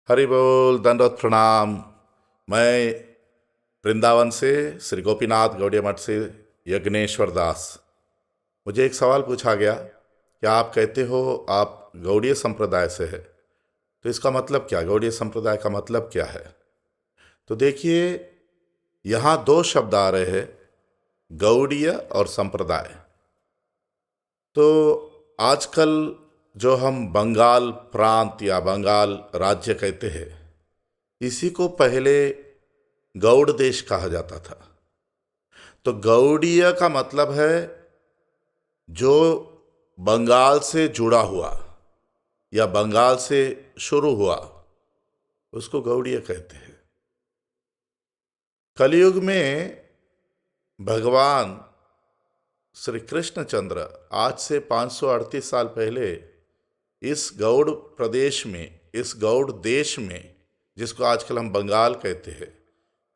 हरि बोल, दंडवत प्रणाम। मैं वृंदावन से श्री गोपीनाथ गौड़िया मठ से यज्ञेश्वर दास। मुझे एक सवाल पूछा गया कि आप कहते हो आप गौड़ीय संप्रदाय से है, तो इसका मतलब क्या, गौड़ीय संप्रदाय का मतलब क्या है? तो देखिए, यहाँ दो शब्द आ रहे हैं, गौड़ीय और संप्रदाय। तो आजकल जो हम बंगाल प्रांत या बंगाल राज्य कहते हैं, इसी को पहले गौड़ देश कहा जाता था। तो गौड़ीय का मतलब है जो बंगाल से जुड़ा हुआ या बंगाल से शुरू हुआ, उसको गौड़ीय कहते हैं। कलयुग में भगवान श्री कृष्णचंद्र आज से 538 साल पहले इस गौड़ प्रदेश में, इस गौड़ देश में, जिसको आजकल हम बंगाल कहते हैं,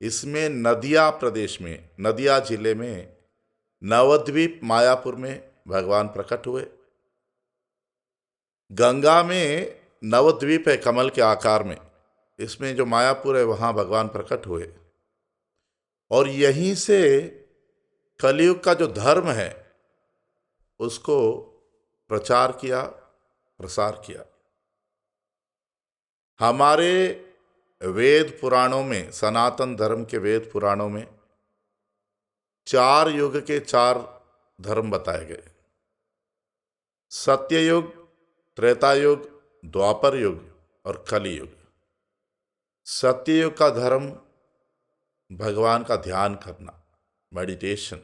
इसमें नदिया प्रदेश में, नदिया जिले में नवद्वीप मायापुर में भगवान प्रकट हुए। गंगा में नवद्वीप है कमल के आकार में, इसमें जो मायापुर है वहाँ भगवान प्रकट हुए। और यहीं से कलयुग का जो धर्म है उसको प्रचार किया, प्रसार किया। हमारे वेद पुराणों में, सनातन धर्म के वेद पुराणों में 4 युग के 4 धर्म बताए गए। सत्ययुग, त्रेता युग, द्वापर युग और कली युग। सत्ययुग का धर्म भगवान का ध्यान करना, मेडिटेशन।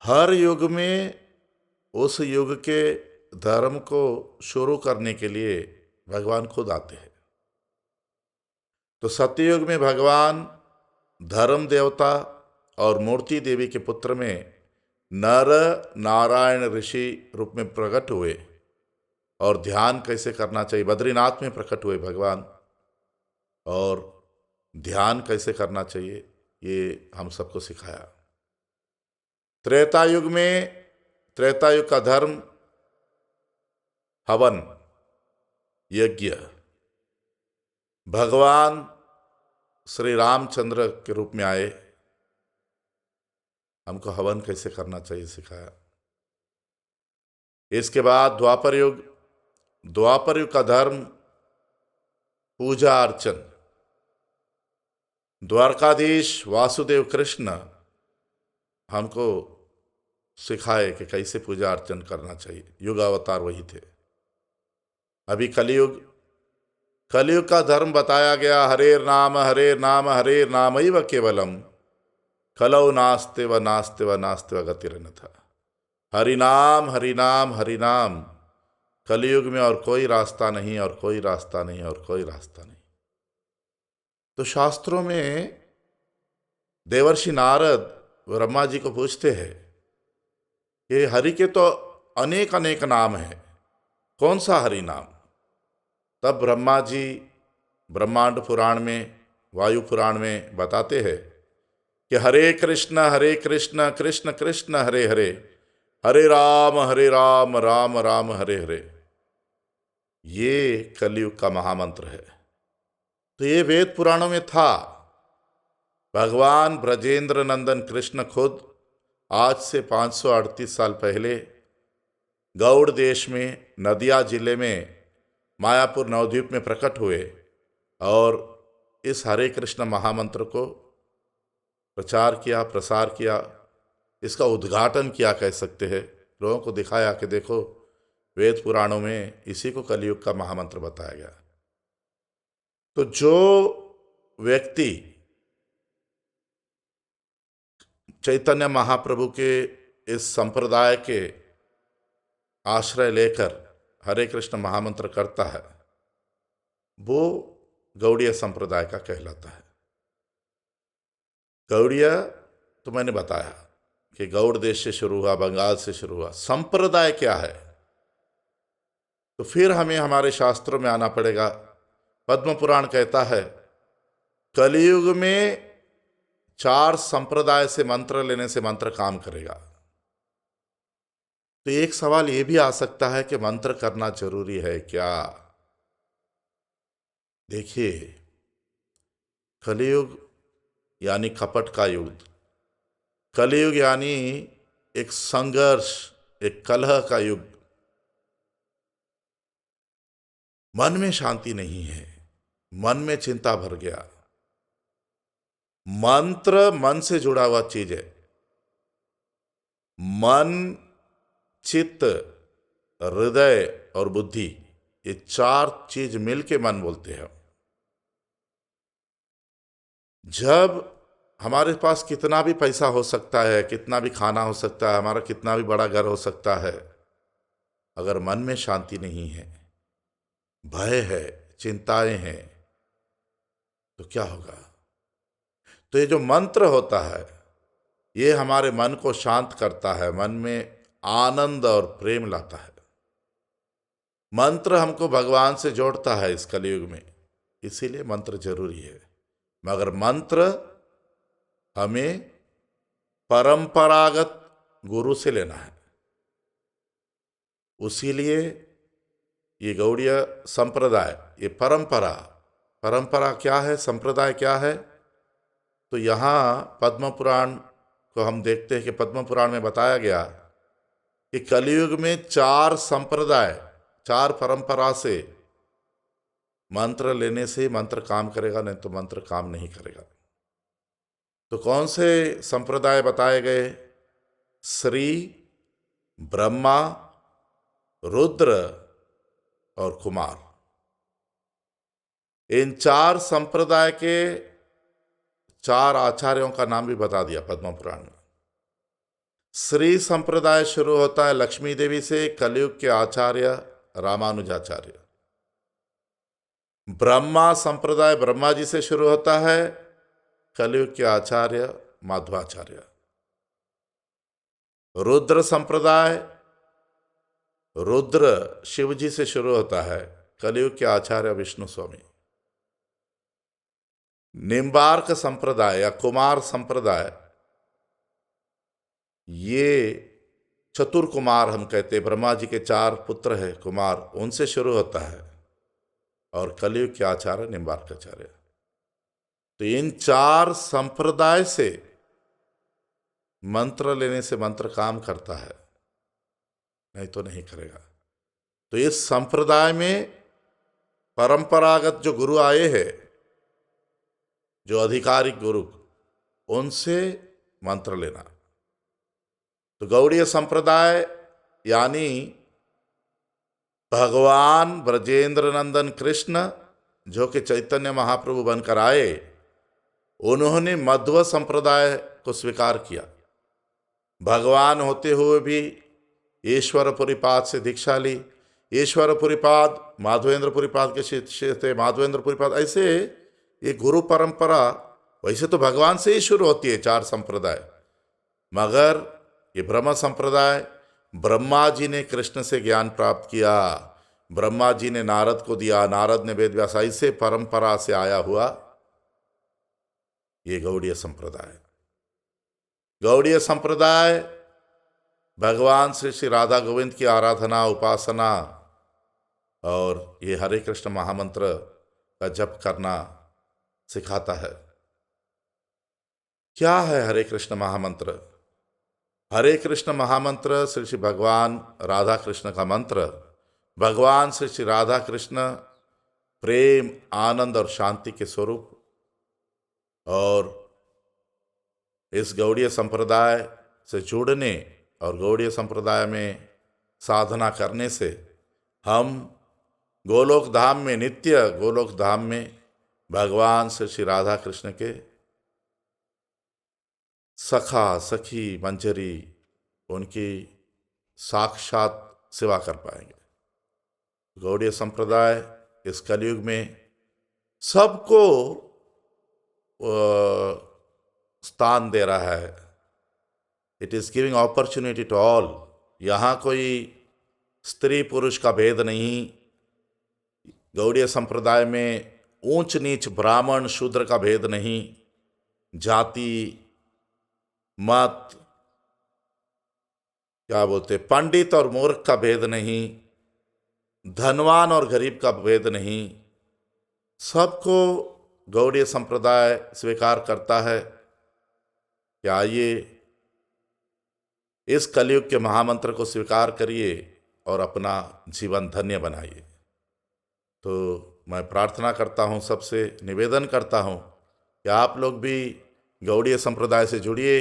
हर युग में उस युग के धर्म को शुरू करने के लिए भगवान खुद आते हैं। तो सत्ययुग में भगवान धर्म देवता और मूर्ति देवी के पुत्र में नर नारायण ऋषि रूप में प्रकट हुए। और ध्यान कैसे करना चाहिए, बद्रीनाथ में प्रकट हुए भगवान, और ध्यान कैसे करना चाहिए ये हम सबको सिखाया। त्रेता युग में, त्रेता युग का धर्म हवन, यज्ञ। भगवान श्री रामचंद्र के रूप में आए, हमको हवन कैसे करना चाहिए सिखाया। इसके बाद द्वापर युग, द्वापर युग का धर्म पूजा अर्चन। द्वारकाधीश वासुदेव कृष्ण हमको सिखाए कि कैसे पूजा अर्चन करना चाहिए, युग अवतार वही थे। अभी कलयुग, कलयुग का धर्म बताया गया, हरेर नाम हरेर नाम हरेर नामैव केवलम कलौ नास्ते व नास्ते व नास्ते व गतिरन्यथा। हरिनाम हरिनाम हरिनाम, कलयुग में और कोई रास्ता नहीं, और कोई रास्ता नहीं, और कोई रास्ता नहीं। तो शास्त्रों में देवर्षि नारद ब्रह्मा जी को पूछते हैं कि हरि के तो अनेक अनेक नाम हैं, कौन सा हरि नाम? तब ब्रह्मा जी ब्रह्मांड पुराण में, वायु पुराण में बताते हैं कि हरे कृष्ण कृष्ण कृष्ण हरे हरे, हरे राम राम राम हरे हरे। ये कलयुग का महामंत्र है। तो ये वेद पुराणों में था। भगवान ब्रजेंद्र नंदन कृष्ण खुद आज से 538 साल पहले गौड़ देश में, नदिया जिले में, मायापुर नवद्वीप में प्रकट हुए और इस हरे कृष्ण महामंत्र को प्रचार किया, प्रसार किया, इसका उद्घाटन किया कह सकते हैं। लोगों को दिखाया कि देखो, वेद पुराणों में इसी को कलयुग का महामंत्र बताया गया। तो जो व्यक्ति चैतन्य महाप्रभु के इस संप्रदाय के आश्रय लेकर हरे कृष्ण महामंत्र करता है, वो गौड़ीय संप्रदाय का कहलाता है। गौड़ीय तो मैंने बताया कि गौड़ देश से शुरू हुआ, बंगाल से शुरू हुआ। संप्रदाय क्या है? तो फिर हमें हमारे शास्त्रों में आना पड़ेगा। पद्म पुराण कहता है कलयुग में 4 संप्रदाय से मंत्र लेने से मंत्र काम करेगा। तो एक सवाल ये भी आ सकता है कि मंत्र करना जरूरी है क्या? देखिए, कलयुग यानी कपट का युग, कलयुग यानी एक संघर्ष, एक कलह का युग। मन में शांति नहीं है, मन में चिंता भर गया। मंत्र मन से जुड़ा हुआ चीज है। मन, चित्त, हृदय और बुद्धि, ये चार चीज मिलके मन बोलते हैं। जब हमारे पास कितना भी पैसा हो सकता है, कितना भी खाना हो सकता है, हमारा कितना भी बड़ा घर हो सकता है, अगर मन में शांति नहीं है, भय है, चिंताएं हैं, तो क्या होगा? तो ये जो मंत्र होता है, ये हमारे मन को शांत करता है, मन में आनंद और प्रेम लाता है। मंत्र हमको भगवान से जोड़ता है इस कलयुग में, इसीलिए मंत्र जरूरी है। मगर मंत्र हमें परंपरागत गुरु से लेना है। उसीलिए ये गौड़ीय संप्रदाय, ये परंपरा, परंपरा क्या है, संप्रदाय क्या है? तो यहाँ पद्म पुराण को हम देखते हैं कि पद्म पुराण में बताया गया कि कलयुग में 4 संप्रदाय, 4 परंपरा से मंत्र लेने से मंत्र काम करेगा, नहीं तो मंत्र काम नहीं करेगा। तो कौन से संप्रदाय बताए गए? श्री, ब्रह्मा, रुद्र और कुमार। इन 4 संप्रदाय के 4 आचार्यों का नाम भी बता दिया पद्म पुराण में। श्री संप्रदाय शुरू होता है लक्ष्मी देवी से, कलयुग के आचार्य रामानुजाचार्य। ब्रह्मा संप्रदाय ब्रह्मा जी से शुरू होता है, कलयुग के आचार्य माधवाचार्य। रुद्र संप्रदाय, रुद्र शिव जी से शुरू होता है, कलयुग के आचार्य विष्णु स्वामी। निम्बार्क संप्रदाय या कुमार संप्रदाय, ये चतुर कुमार हम कहते, ब्रह्मा जी के 4 पुत्र हैं कुमार, उनसे शुरू होता है, और कलयुग के आचार्य निम्बार्काचार्य। तो इन 4 संप्रदाय से मंत्र लेने से मंत्र काम करता है, नहीं तो नहीं करेगा। तो इस संप्रदाय में परंपरागत जो गुरु आए हैं, जो आधिकारिक गुरु, उनसे मंत्र लेना। तो गौड़ीय संप्रदाय यानी भगवान ब्रजेंद्र नंदन कृष्ण, जो कि चैतन्य महाप्रभु बनकर आए, उन्होंने मध्व संप्रदाय को स्वीकार किया। भगवान होते हुए भी ईश्वरपुरीपाद से दीक्षा ली। ईश्वरपुरीपाद माधवेंद्रपुरीपाद के शिष्य थे, माधवेंद्रपुरीपाद, ऐसे ये गुरु परंपरा वैसे तो भगवान से ही शुरू होती है 4 संप्रदाय, मगर ये ब्रह्म संप्रदाय, ब्रह्मा जी ने कृष्ण से ज्ञान प्राप्त किया, ब्रह्मा जी ने नारद को दिया, नारद ने वेद व्यास, ऐसे परंपरा से आया हुआ ये गौड़ीय संप्रदाय। गौड़ीय संप्रदाय भगवान श्री श्री राधा गोविंद की आराधना, उपासना और ये हरे कृष्ण महामंत्र का जप करना सिखाता है। क्या है हरे कृष्ण महामंत्र? हरे कृष्ण महामंत्र श्री श्री भगवान राधा कृष्ण का मंत्र। भगवान श्री श्री राधा कृष्ण प्रेम, आनंद और शांति के स्वरूप, और इस गौड़ीय संप्रदाय से जुड़ने और गौड़ीय संप्रदाय में साधना करने से हम गोलोक धाम में, नित्य गोलोक धाम में भगवान श्री श्री राधा कृष्ण के सखा, सखी, मंजरी, उनकी साक्षात सेवा कर पाएंगे। गौड़ीय संप्रदाय इस कलयुग में सबको स्थान दे रहा है। It is giving opportunity to all. यहाँ कोई स्त्री पुरुष का भेद नहीं। गौड़ीय संप्रदाय में ऊंच नीच, ब्राह्मण शूद्र का भेद नहीं, जाति, मत, क्या बोलते, पंडित और मूर्ख का भेद नहीं, धनवान और गरीब का भेद नहीं। सबको गौड़ीय संप्रदाय स्वीकार करता है कि आइए इस कलयुग के महामंत्र को स्वीकार करिए और अपना जीवन धन्य बनाइए। तो मैं प्रार्थना करता हूँ, सबसे निवेदन करता हूँ कि आप लोग भी गौड़ीय संप्रदाय से जुड़िए,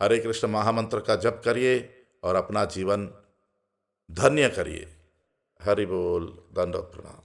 हरे कृष्ण महामंत्र का जप करिए और अपना जीवन धन्य करिए। हरि बोल, दंडवत प्रणाम।